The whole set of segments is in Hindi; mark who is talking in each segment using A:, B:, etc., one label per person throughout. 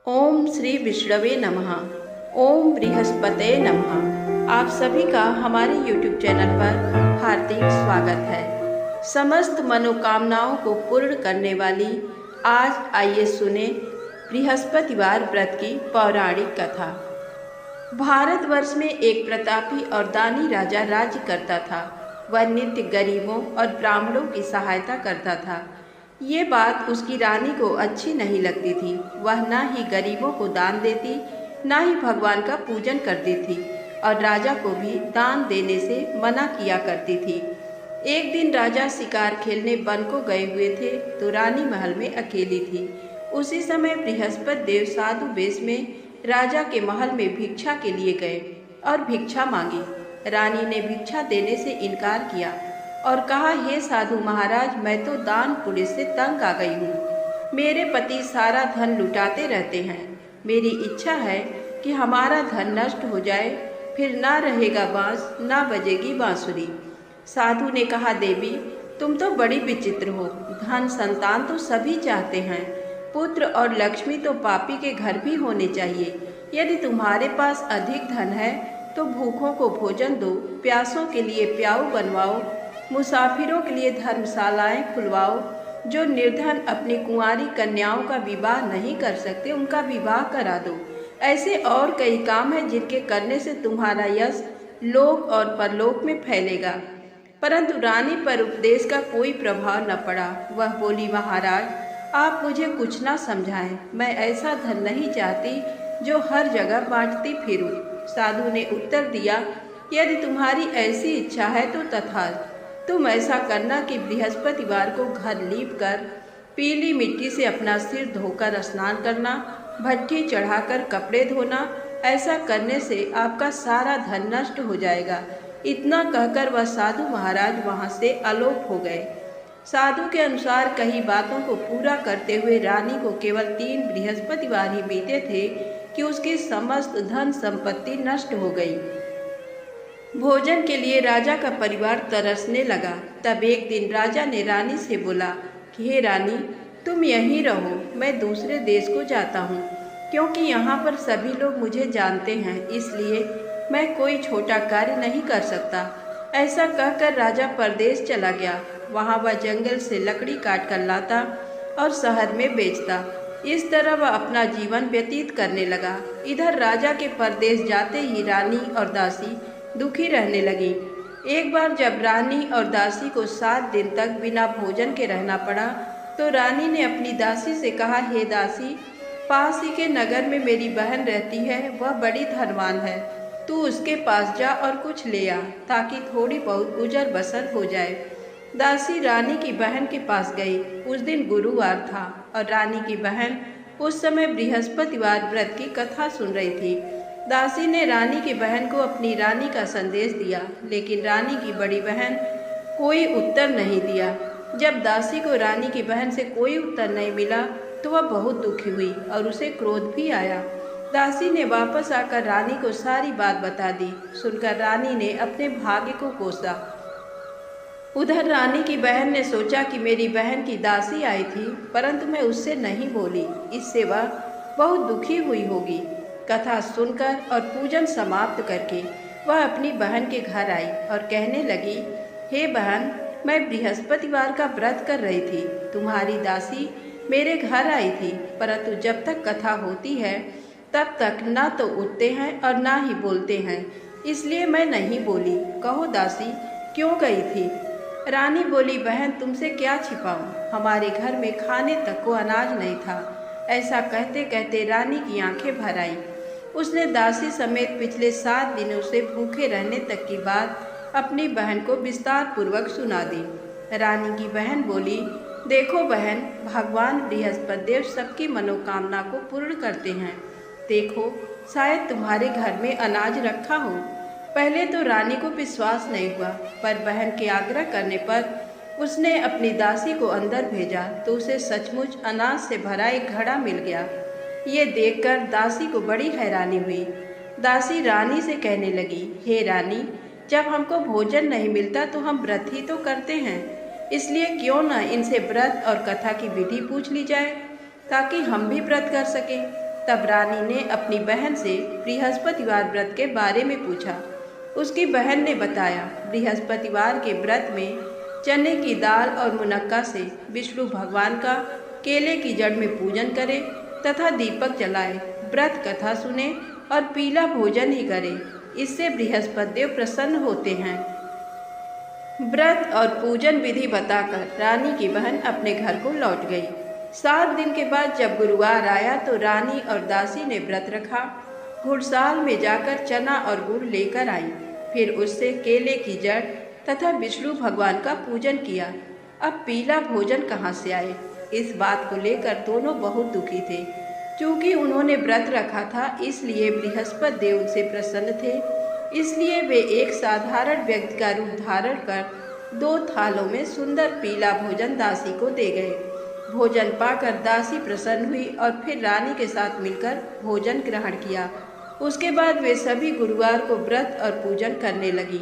A: ओम श्री विष्णवे नमः। ओम बृहस्पते नमः। आप सभी का हमारे YouTube चैनल पर हार्दिक स्वागत है। समस्त मनोकामनाओं को पूर्ण करने वाली आज आइए सुने बृहस्पतिवार व्रत की पौराणिक कथा। भारतवर्ष में एक प्रतापी और दानी राजा राज्य करता था। वह नित्य गरीबों और ब्राह्मणों की सहायता करता था। ये बात उसकी रानी को अच्छी नहीं लगती थी। वह न ही गरीबों को दान देती, न ही भगवान का पूजन करती थी और राजा को भी दान देने से मना किया करती थी। एक दिन राजा शिकार खेलने वन को गए हुए थे तो रानी महल में अकेली थी। उसी समय बृहस्पति देव साधु वेश में राजा के महल में भिक्षा के लिए गए और भिक्षा मांगी। रानी ने भिक्षा देने से इनकार किया और कहा, हे साधु महाराज, मैं तो दान पुण्य से तंग आ गई हूँ। मेरे पति सारा धन लुटाते रहते हैं। मेरी इच्छा है कि हमारा धन नष्ट हो जाए, फिर ना रहेगा बांस, ना बजेगी बांसुरी। साधु ने कहा, देवी तुम तो बड़ी विचित्र हो। धन संतान तो सभी चाहते हैं, पुत्र और लक्ष्मी तो पापी के घर भी होने चाहिए। यदि तुम्हारे पास अधिक धन है तो भूखों को भोजन दो, प्यासों के लिए प्याऊ बनवाओ, मुसाफिरों के लिए धर्मशालाएं खुलवाओ। जो निर्धन अपनी कुंवारी कन्याओं का विवाह नहीं कर सकते उनका विवाह करा दो। ऐसे और कई काम हैं जिनके करने से तुम्हारा यश लोक और परलोक में फैलेगा। परंतु रानी पर उपदेश का कोई प्रभाव न पड़ा। वह बोली, महाराज आप मुझे कुछ ना समझाएं। मैं ऐसा धन नहीं चाहती जो हर जगह बांटती फिरूं। साधु ने उत्तर दिया, यदि तुम्हारी ऐसी इच्छा है तो तथास्तु। तुम ऐसा करना कि बृहस्पतिवार को घर लीप कर पीली मिट्टी से अपना सिर धोकर स्नान करना, भट्ठी चढ़ाकर कपड़े धोना। ऐसा करने से आपका सारा धन नष्ट हो जाएगा। इतना कहकर वह साधु महाराज वहां से अलोप हो गए। साधु के अनुसार कई बातों को पूरा करते हुए रानी को केवल 3 बृहस्पतिवार ही बीते थे कि उसकी समस्त धन संपत्ति नष्ट हो गई। भोजन के लिए राजा का परिवार तरसने लगा। तब एक दिन राजा ने रानी से बोला कि हे रानी, तुम यहीं रहो, मैं दूसरे देश को जाता हूँ, क्योंकि यहाँ पर सभी लोग मुझे जानते हैं, इसलिए मैं कोई छोटा कार्य नहीं कर सकता। ऐसा कहकर राजा परदेश चला गया। वहाँ वह जंगल से लकड़ी काट कर लाता और शहर में बेचता। इस तरह वह अपना जीवन व्यतीत करने लगा। इधर राजा के परदेश जाते ही रानी और दासी दुखी रहने लगी। एक बार जब रानी और दासी को 7 दिन तक बिना भोजन के रहना पड़ा तो रानी ने अपनी दासी से कहा, हे दासी, पास ही के नगर में मेरी बहन रहती है, वह बड़ी धनवान है। तू उसके पास जा और कुछ ले आ, ताकि थोड़ी बहुत गुजर बसर हो जाए। दासी रानी की बहन के पास गई। उस दिन गुरुवार था और रानी की बहन उस समय बृहस्पतिवार व्रत की कथा सुन रही थी। दासी ने रानी की बहन को अपनी रानी का संदेश दिया, लेकिन रानी की बड़ी बहन कोई उत्तर नहीं दिया। जब दासी को रानी की बहन से कोई उत्तर नहीं मिला तो वह बहुत दुखी हुई और उसे क्रोध भी आया। दासी ने वापस आकर रानी को सारी बात बता दी। सुनकर रानी ने अपने भाग्य को कोसा। उधर रानी की बहन ने सोचा कि मेरी बहन की दासी आई थी, परंतु मैं उससे नहीं बोली, इससे वह बहुत दुखी हुई होगी। कथा सुनकर और पूजन समाप्त करके वह अपनी बहन के घर आई और कहने लगी, हे बहन, मैं बृहस्पतिवार का व्रत कर रही थी। तुम्हारी दासी मेरे घर आई थी, परंतु जब तक कथा होती है तब तक ना तो उठते हैं और ना ही बोलते हैं, इसलिए मैं नहीं बोली। कहो दासी, क्यों गई थी? रानी बोली, बहन तुमसे क्या छिपाऊं, हमारे घर में खाने तक को अनाज नहीं था। ऐसा कहते कहते रानी की आंखें भर आई। उसने दासी समेत पिछले 7 दिनों से भूखे रहने तक की बात अपनी बहन को विस्तार पूर्वक सुना दी। रानी की बहन बोली, देखो बहन, भगवान बृहस्पति देव सबकी मनोकामना को पूर्ण करते हैं। देखो, शायद तुम्हारे घर में अनाज रखा हो। पहले तो रानी को विश्वास नहीं हुआ, पर बहन के आग्रह करने पर उसने अपनी दासी को अंदर भेजा तो उसे सचमुच अनाज से भरा एक घड़ा मिल गया। ये देखकर दासी को बड़ी हैरानी हुई। दासी रानी से कहने लगी, हे रानी, जब हमको भोजन नहीं मिलता तो हम व्रत ही तो करते हैं, इसलिए क्यों न इनसे व्रत और कथा की विधि पूछ ली जाए, ताकि हम भी व्रत कर सकें। तब रानी ने अपनी बहन से बृहस्पतिवार व्रत के बारे में पूछा। उसकी बहन ने बताया, बृहस्पतिवार के व्रत में चने की दाल और मुनक्का से विष्णु भगवान का केले की जड़ में पूजन करें तथा दीपक जलाए, व्रत कथा सुने और पीला भोजन ही करें। इससे बृहस्पति देव प्रसन्न होते हैं। व्रत और पूजन विधि बताकर रानी की बहन अपने घर को लौट गई। 7 दिन के बाद जब गुरुवार आया तो रानी और दासी ने व्रत रखा। घुड़साल में जाकर चना और गुड़ लेकर आई, फिर उससे केले की जड़ तथा विष्णु भगवान का पूजन किया। अब पीला भोजन कहाँ से आए, इस बात को लेकर दोनों बहुत दुखी थे। क्योंकि उन्होंने व्रत रखा था, इसलिए बृहस्पति देव उनसे प्रसन्न थे। इसलिए वे एक साधारण व्यक्ति का रूप धारण कर 2 थालों में सुंदर पीला भोजन दासी को दे गए। भोजन पाकर दासी प्रसन्न हुई और फिर रानी के साथ मिलकर भोजन ग्रहण किया। उसके बाद वे सभी गुरुवार को व्रत और पूजन करने लगी।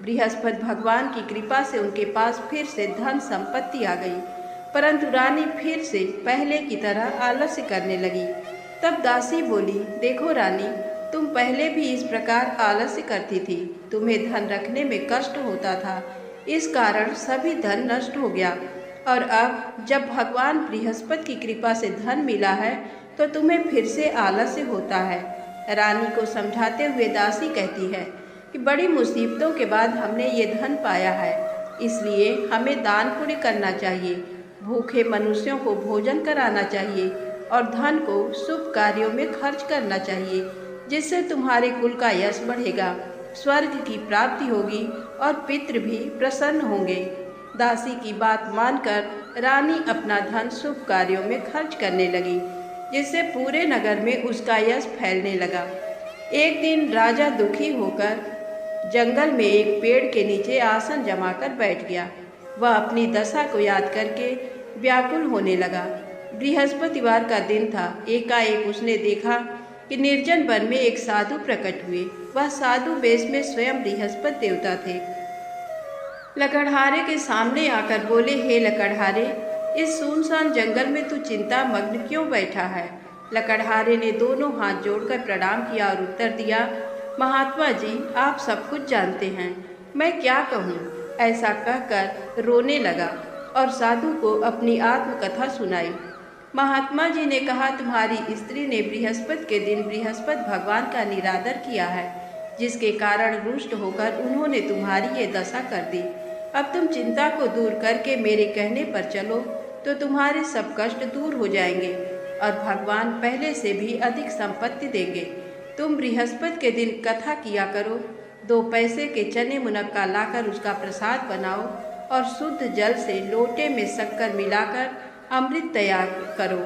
A: बृहस्पति भगवान की कृपा से उनके पास फिर से धन संपत्ति आ गई, परंतु रानी फिर से पहले की तरह आलस्य करने लगी। तब दासी बोली, देखो रानी, तुम पहले भी इस प्रकार आलस्य करती थी। तुम्हें धन रखने में कष्ट होता था, इस कारण सभी धन नष्ट हो गया। और अब जब भगवान बृहस्पति की कृपा से धन मिला है तो तुम्हें फिर से आलस्य होता है। रानी को समझाते हुए दासी कहती है कि बड़ी मुसीबतों के बाद हमने ये धन पाया है, इसलिए हमें दान पुण्य करना चाहिए, भूखे मनुष्यों को भोजन कराना चाहिए और धन को शुभ कार्यों में खर्च करना चाहिए, जिससे तुम्हारे कुल का यश बढ़ेगा, स्वर्ग की प्राप्ति होगी और पितृ भी प्रसन्न होंगे। दासी की बात मानकर रानी अपना धन शुभ कार्यों में खर्च करने लगी, जिससे पूरे नगर में उसका यश फैलने लगा। एक दिन राजा दुखी होकर जंगल में एक पेड़ के नीचे आसन जमाकर बैठ गया। वह अपनी दशा को याद करके व्याकुल होने लगा। बृहस्पतिवार का दिन था। एकाएक उसने देखा कि निर्जन वन में एक साधु प्रकट हुए। वह साधु वेश में स्वयं बृहस्पति देवता थे। लकड़हारे के सामने आकर बोले, हे लकड़हारे, इस सुनसान जंगल में तू चिंता मग्न क्यों बैठा है? लकड़हारे ने दोनों हाथ जोड़कर प्रणाम किया और उत्तर दिया, महात्मा जी, आप सब कुछ जानते हैं, मैं क्या कहूँ? ऐसा कहकर रोने लगा और साधु को अपनी आत्मकथा सुनाई। महात्मा जी ने कहा, तुम्हारी स्त्री ने बृहस्पति के दिन बृहस्पति भगवान का निरादर किया है, जिसके कारण रुष्ट होकर उन्होंने तुम्हारी ये दशा कर दी। अब तुम चिंता को दूर करके मेरे कहने पर चलो तो तुम्हारे सब कष्ट दूर हो जाएंगे और भगवान पहले से भी अधिक संपत्ति देंगे। तुम बृहस्पति के दिन कथा किया करो, 2 पैसे के चने मुनक्का लाकर उसका प्रसाद बनाओ और शुद्ध जल से लोटे में शक्कर मिलाकर अमृत तैयार करो।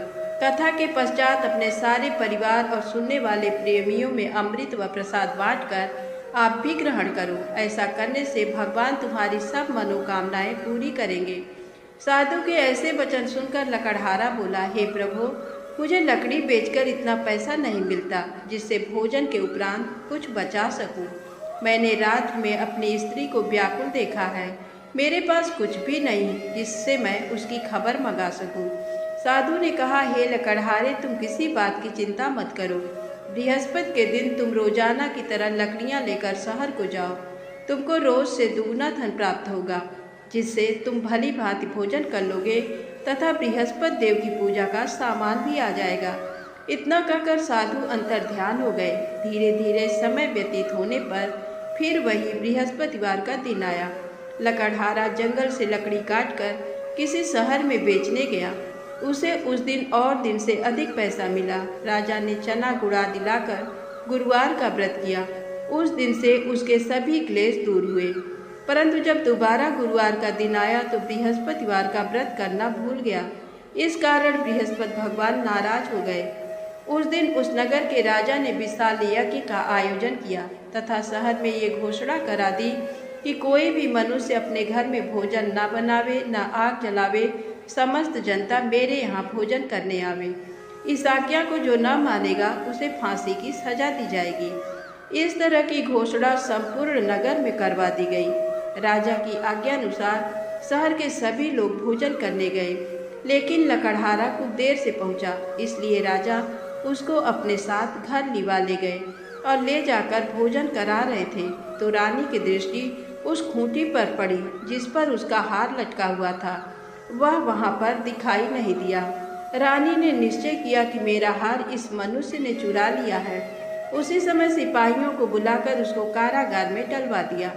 A: कथा के पश्चात अपने सारे परिवार और सुनने वाले प्रेमियों में अमृत व प्रसाद बांटकर आप भी ग्रहण करो। ऐसा करने से भगवान तुम्हारी सब मनोकामनाएं पूरी करेंगे। साधु के ऐसे वचन सुनकर लकड़हारा बोला, हे प्रभु, मुझे लकड़ी बेचकर इतना पैसा नहीं मिलता जिससे भोजन के उपरांत कुछ बचा सकूं। मैंने रात में अपनी स्त्री को व्याकुल देखा है, मेरे पास कुछ भी नहीं जिससे मैं उसकी खबर मंगा सकूं। साधु ने कहा, हे लकड़हारे, तुम किसी बात की चिंता मत करो। बृहस्पति के दिन तुम रोजाना की तरह लकड़ियां लेकर शहर को जाओ। तुमको रोज से दुगना धन प्राप्त होगा, जिससे तुम भली भांति भोजन कर लोगे तथा बृहस्पति देव की पूजा का सामान भी आ जाएगा। इतना कहकर साधु अंतर ध्यान हो गए। धीरे धीरे समय व्यतीत होने पर फिर वही बृहस्पतिवार का दिन आया। लकड़हारा जंगल से लकड़ी काटकर किसी शहर में बेचने गया। उसे उस दिन और दिन से अधिक पैसा मिला। राजा ने चना गुड़ा दिलाकर गुरुवार का व्रत किया। उस दिन से उसके सभी क्लेश दूर हुए। परंतु जब दोबारा गुरुवार का दिन आया तो बृहस्पतिवार का व्रत करना भूल गया। इस कारण बृहस्पति भगवान नाराज हो गए। उस दिन उस नगर के राजा ने विशाल यज्ञ का आयोजन किया तथा शहर में ये घोषणा करा दी कि कोई भी मनुष्य अपने घर में भोजन न बनावे, न आग जलावे, समस्त जनता मेरे यहाँ भोजन करने आवे। इस आज्ञा को जो न मानेगा उसे फांसी की सजा दी जाएगी। इस तरह की घोषणा संपूर्ण नगर में करवा दी गई। राजा की आज्ञानुसार शहर के सभी लोग भोजन करने गए, लेकिन लकड़हारा कुछ देर से पहुंचा, इसलिए राजा उसको अपने साथ घर लिवा ले गए और ले जाकर भोजन करा रहे थे तो रानी की दृष्टि उस खूंटी पर पड़ी जिस पर उसका हार लटका हुआ था। वह वहां पर दिखाई नहीं दिया। रानी ने निश्चय किया कि मेरा हार इस मनुष्य ने चुरा लिया है। उसी समय सिपाहियों को बुलाकर उसको कारागार में डलवा दिया।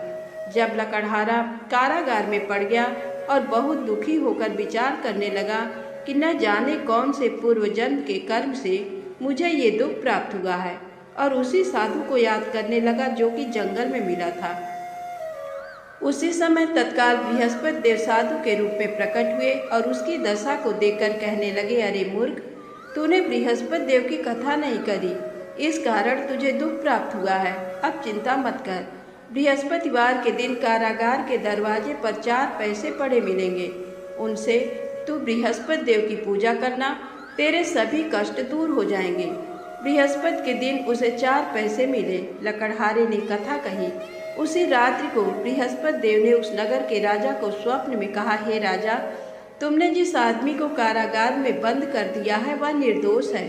A: जब लकड़हारा कारागार में पड़ गया और बहुत दुखी होकर विचार करने लगा कि न जाने कौन से पूर्व जन्म के कर्म से मुझे ये दुख प्राप्त हुआ है, और उसी साधु को याद करने लगा जो कि जंगल में मिला था। उसी समय तत्काल बृहस्पति देव साधु के रूप में प्रकट हुए और उसकी दशा को देखकर कहने लगे, अरे मूर्ख, तूने बृहस्पति देव की कथा नहीं करी, इस कारण तुझे दुख प्राप्त हुआ है। अब चिंता मत कर। बृहस्पतिवार के दिन कारागार के दरवाजे पर 4 पैसे पड़े मिलेंगे। उनसे तू बृहस्पति देव की पूजा करना, तेरे सभी कष्ट दूर हो जाएंगे। बृहस्पति के दिन उसे 4 पैसे मिले। लकड़हारे ने कथा कही। उसी रात्रि को बृहस्पति देव ने उस नगर के राजा को स्वप्न में कहा, हे राजा, तुमने जिस आदमी को कारागार में बंद कर दिया है वह निर्दोष है,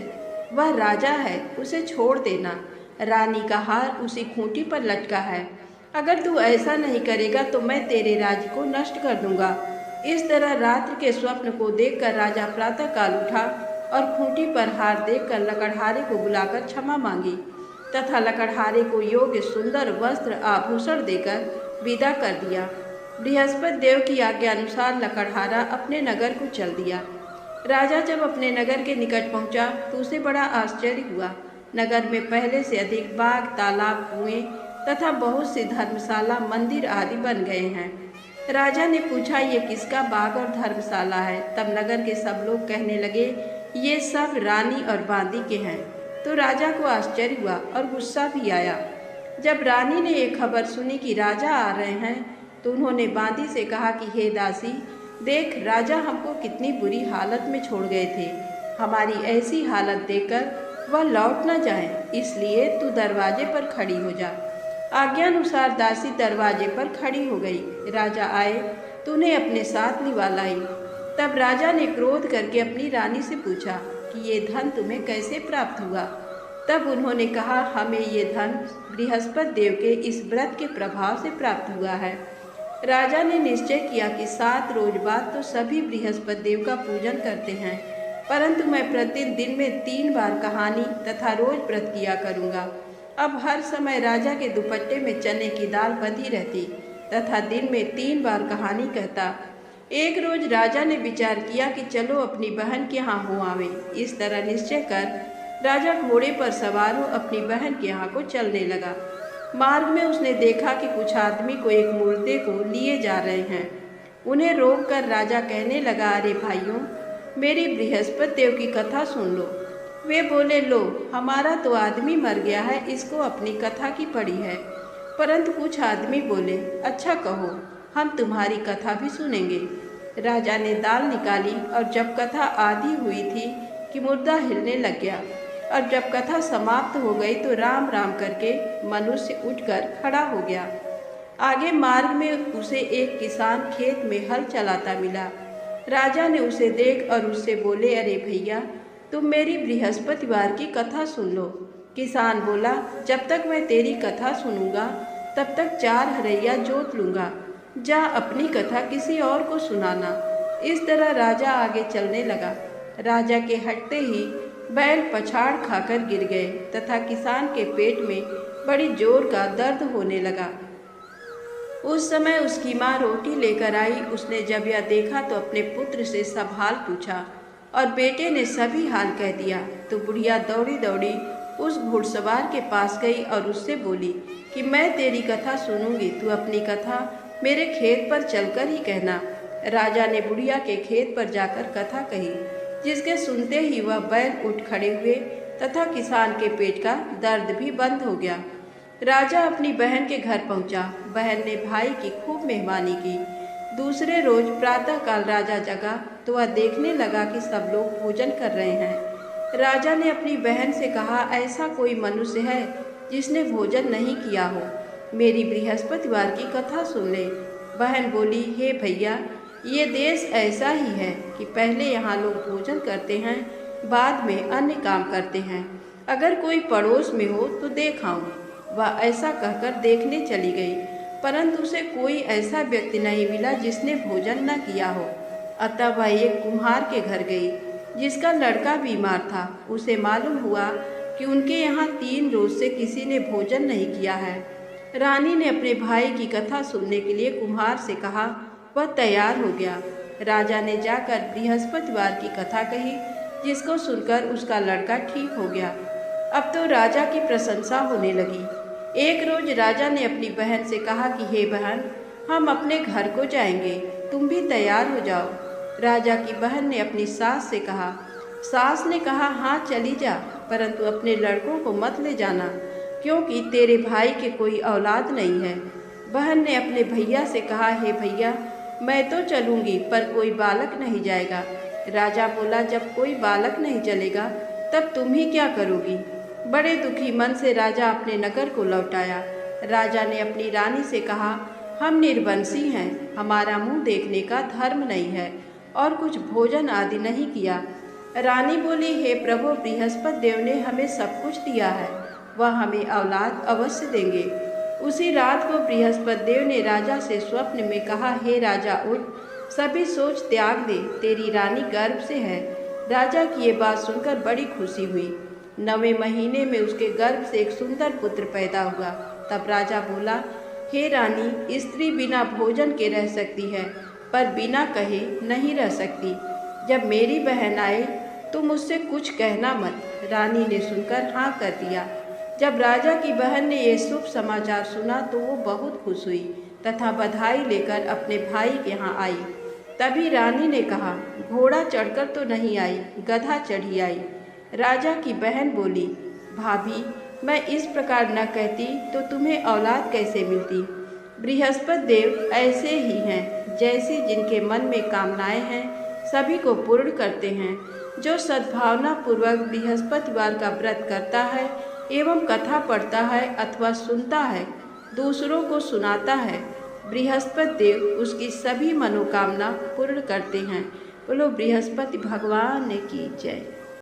A: वह राजा है, उसे छोड़ देना। रानी का हार उसी खूंटी पर लटका है। अगर तू ऐसा नहीं करेगा तो मैं तेरे राज्य को नष्ट कर दूंगा। इस तरह रात्रि के स्वप्न को देखकर राजा प्रातःकाल उठा और खूंटी पर हार देखकर लकड़हारे को बुलाकर क्षमा मांगी तथा लकड़हारे को योग्य सुंदर वस्त्र आभूषण देकर विदा कर दिया। बृहस्पति देव की आज्ञा अनुसार लकड़हारा अपने नगर को चल दिया। राजा जब अपने नगर के निकट पहुंचा तो उसे बड़ा आश्चर्य हुआ। नगर में पहले से अधिक बाग, तालाब, कुएं तथा बहुत सी धर्मशाला, मंदिर आदि बन गए हैं। राजा ने पूछा, ये किसका बाग और धर्मशाला है? तब नगर के सब लोग कहने लगे, ये सब रानी और बांदी के हैं। तो राजा को आश्चर्य हुआ और गुस्सा भी आया। जब रानी ने ये खबर सुनी कि राजा आ रहे हैं तो उन्होंने बांदी से कहा कि हे दासी, देख, राजा हमको कितनी बुरी हालत में छोड़ गए थे। हमारी ऐसी हालत देखकर वह लौट न जाए, इसलिए तू दरवाजे पर खड़ी हो जा। आज्ञानुसार दासी दरवाजे पर खड़ी हो गई। राजा आए तो उन्हें अपने साथ लिवा लाई। तब राजा ने क्रोध करके अपनी रानी से पूछा कि ये धन तुम्हें कैसे प्राप्त हुआ? तब उन्होंने कहा, हमें ये धन बृहस्पति देव के इस व्रत के प्रभाव से प्राप्त हुआ है। राजा ने निश्चय किया कि 7 रोज बाद तो सभी बृहस्पति देव का पूजन करते हैं, परंतु मैं प्रतिदिन दिन में 3 बार कहानी तथा रोज व्रत किया करूँगा। अब हर समय राजा के दुपट्टे में चने की दाल बंधी रहती तथा दिन में 3 बार कहानी कहता। एक रोज राजा ने विचार किया कि चलो अपनी बहन के यहाँ हो आवे। इस तरह निश्चय कर राजा घोड़े पर सवार हो अपनी बहन के यहाँ को चलने लगा। मार्ग में उसने देखा कि कुछ आदमी को एक मुर्दे को लिए जा रहे हैं। उन्हें रोककर राजा कहने लगा, अरे भाइयों, मेरी बृहस्पति देव की कथा सुन लो। वे बोले, लो, हमारा तो आदमी मर गया है, इसको अपनी कथा की पड़ी है। परंतु कुछ आदमी बोले, अच्छा कहो, हम तुम्हारी कथा भी सुनेंगे। राजा ने दाल निकाली और जब कथा आधी हुई थी कि मुर्दा हिलने लग गया, और जब कथा समाप्त हो गई तो राम राम करके मनुष्य उठकर खड़ा हो गया। आगे मार्ग में उसे एक किसान खेत में हल चलाता मिला। राजा ने उसे देख और उससे बोले, अरे भैया, तुम मेरी बृहस्पतिवार की कथा सुन लो। किसान बोला, जब तक मैं तेरी कथा सुनूंगा तब तक 4 हरैया जोत लूँगा। जा अपनी कथा किसी और को सुनाना। इस तरह राजा आगे चलने लगा। राजा के हटते ही बैल पछाड़ खाकर गिर गए तथा किसान के पेट में बड़ी जोर का दर्द होने लगा। उस समय उसकी माँ रोटी लेकर आई। उसने जब यह देखा तो अपने पुत्र से सब हाल पूछा और बेटे ने सभी हाल कह दिया। तो बुढ़िया दौड़ी दौड़ी उस घुड़सवार के पास गई और उससे बोली कि मैं तेरी कथा सुनूंगी, तू अपनी कथा मेरे खेत पर चलकर ही कहना। राजा ने बुढ़िया के खेत पर जाकर कथा कही, जिसके सुनते ही वह बैल उठ खड़े हुए तथा किसान के पेट का दर्द भी बंद हो गया। राजा अपनी बहन के घर पहुंचा। बहन ने भाई की खूब मेहमानी की। दूसरे रोज प्रातःकाल राजा जगा तो वह देखने लगा कि सब लोग भोजन कर रहे हैं। राजा ने अपनी बहन से कहा, ऐसा कोई मनुष्य है जिसने भोजन नहीं किया हो, मेरी बृहस्पतिवार की कथा सुन ले। बहन बोली, हे भैया, ये देश ऐसा ही है कि पहले यहाँ लोग भोजन करते हैं, बाद में अन्य काम करते हैं। अगर कोई पड़ोस में हो तो देख आऊं। वह ऐसा कहकर देखने चली गई, परंतु उसे कोई ऐसा व्यक्ति नहीं मिला जिसने भोजन न किया हो। अतः वह एक कुम्हार के घर गई, जिसका लड़का बीमार था। उसे मालूम हुआ कि उनके यहाँ 3 रोज से किसी ने भोजन नहीं किया है। रानी ने अपने भाई की कथा सुनने के लिए कुम्हार से कहा। वह तैयार हो गया। राजा ने जाकर बृहस्पतिवार की कथा कही, जिसको सुनकर उसका लड़का ठीक हो गया। अब तो राजा की प्रशंसा होने लगी। एक रोज राजा ने अपनी बहन से कहा कि हे बहन, हम अपने घर को जाएंगे, तुम भी तैयार हो जाओ। राजा की बहन ने अपनी सास से कहा। सास ने कहा, हाँ चली जा, परंतु अपने लड़कों को मत ले जाना, क्योंकि तेरे भाई के कोई औलाद नहीं है। बहन ने अपने भैया से कहा, हे भैया, मैं तो चलूँगी, पर कोई बालक नहीं जाएगा। राजा बोला, जब कोई बालक नहीं चलेगा तब तुम ही क्या करोगी। बड़े दुखी मन से राजा अपने नगर को लौट आया। राजा ने अपनी रानी से कहा, हम निर्वंशी हैं, हमारा मुंह देखने का धर्म नहीं है और कुछ भोजन आदि नहीं किया। रानी बोली, हे प्रभु, बृहस्पति देव ने हमें सब कुछ दिया है, वह हमें औलाद अवश्य देंगे। उसी रात को बृहस्पति देव ने राजा से स्वप्न में कहा, हे राजा, उठ, सभी सोच त्याग दे, तेरी रानी गर्भ से है। राजा की ये बात सुनकर बड़ी खुशी हुई। 9वें महीने में उसके गर्भ से एक सुंदर पुत्र पैदा हुआ। तब राजा बोला, हे रानी, स्त्री बिना भोजन के रह सकती है, पर बिना कहे नहीं रह सकती। जब मेरी बहन आए तुम उससे कुछ कहना मत। रानी ने सुनकर हाँ कर दिया। जब राजा की बहन ने ये शुभ समाचार सुना तो वो बहुत खुश हुई तथा बधाई लेकर अपने भाई के यहाँ आई। तभी रानी ने कहा, घोड़ा चढ़कर तो नहीं आई, गधा चढ़ी आई। राजा की बहन बोली, भाभी, मैं इस प्रकार न कहती तो तुम्हें औलाद कैसे मिलती। बृहस्पति देव ऐसे ही हैं, जैसी जिनके मन में कामनाएं हैं सभी को पूर्ण करते हैं। जो सद्भावना पूर्वक बृहस्पतिवार का व्रत करता है एवं कथा पढ़ता है अथवा सुनता है, दूसरों को सुनाता है, बृहस्पति देव उसकी सभी मनोकामना पूर्ण करते हैं। बोलो बृहस्पति भगवान की जय।